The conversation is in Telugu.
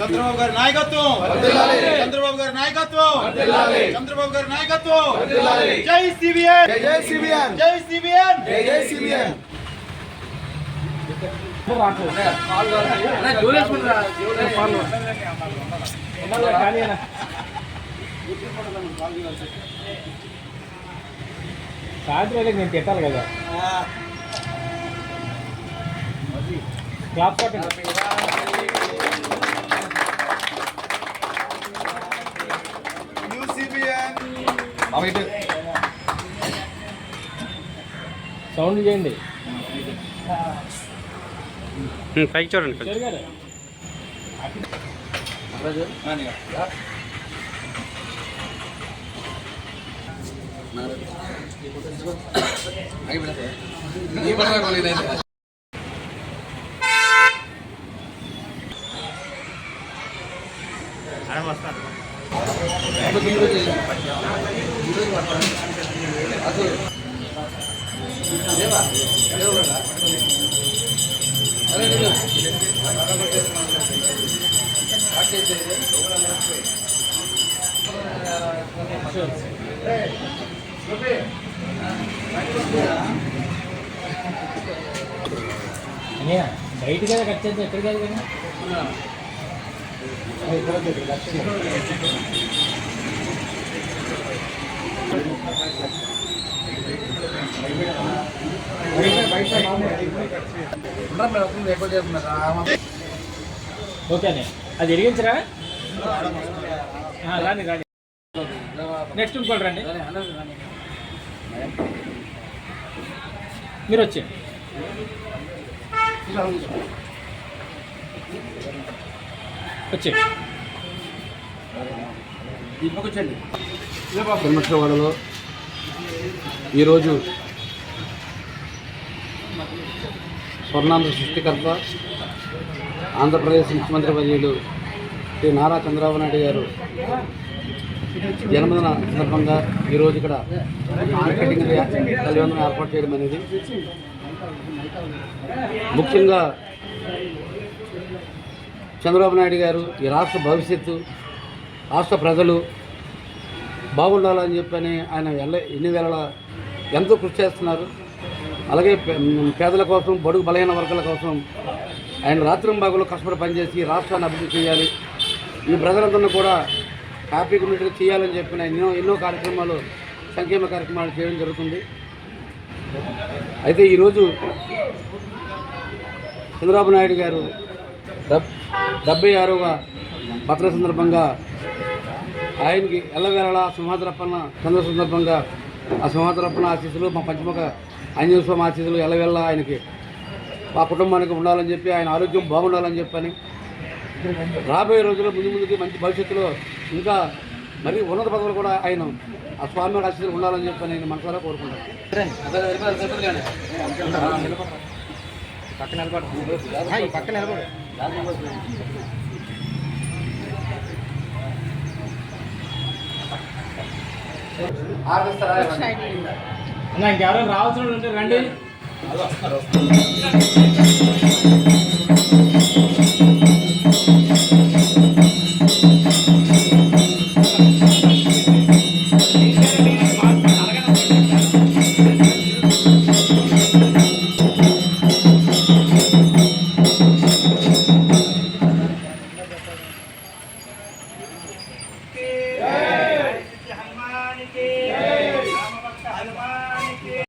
చంద్రబాబు గారి నాయకత్వం, చంద్రబాబు గారి నాయకత్వం, చంద్రబాబు గారి నాయకత్వం. జై సిబిఎన్, జై సిబిఎన్, జై సిబిఎన్, జై సిబిఎన్. సాయంత్రం నేను తిట్టాలి కదా క్లాప్ కొట్టండి. సౌండ్ చేయండి. పైకి చూడండి. బయట కదా కట్ చేద్దాం, ఎక్కడ కాదు కదా. ఓకేనే అది ఎరిగించరా. రాని రాని నెక్స్ట్ ఇంకోటి రండి. మీరు వచ్చి వచ్చి ధర్మశ్రవాడలో ఈరోజు స్వర్ణాంధ్ర సృష్టికర్త ఆంధ్రప్రదేశ్ ముఖ్యమంత్రి వర్యులు శ్రీ నారా చంద్రబాబు నాయుడు గారు జన్మదిన సందర్భంగా ఈరోజు ఇక్కడ మార్కెటింగ్ కళ్యాణం ఏర్పాటు చేయడం అనేది ముఖ్యంగా చంద్రబాబు నాయుడు గారు ఈ రాష్ట్ర భవిష్యత్తు, రాష్ట్ర ప్రజలు బాగుండాలని చెప్పని ఆయన ఎన్ని వేళలా ఎంతో కృషి చేస్తున్నారు. అలాగే పేదల కోసం, బడుగు బలహీన వర్గాల కోసం ఆయన రాత్రింబాగులో కష్టపడి పనిచేసి రాష్ట్రాన్ని అభివృద్ధి చేయాలి, ఈ ప్రజలందరినీ కూడా హ్యాపీగా ఉన్నట్టుగా చేయాలని చెప్పిన ఎన్నో కార్యక్రమాలు, సంక్షేమ కార్యక్రమాలు చేయడం జరుగుతుంది. అయితే ఈరోజు చంద్రబాబు నాయుడు గారు 76వ బర్త్డే సందర్భంగా ఆయనకి ఎల్లవేళలా సింహాద్రప్పన్న చంద్ర సందర్భంగా ఆ సింహాద్రప్పన్న ఆశీస్సులు, మా పంచముఖ ఆంజనేయ స్వామి ఆశీస్సులు ఎల్లవేళలా ఆయనకి, మా కుటుంబానికి ఉండాలని చెప్పి, ఆయన ఆరోగ్యం బాగుండాలని చెప్పని, రాబోయే రోజుల్లో ముందుకి మంచి భవిష్యత్తులో ఇంకా మరి ఉన్నత పదవులు కూడా ఆయన ఆ స్వామి ఆశీస్సులు ఉండాలని చెప్పి నేను మనసారా కోరుకుంటాను. ఇంకెవరైనా రావాల్సిన ఉంటే రండి. हनुमान के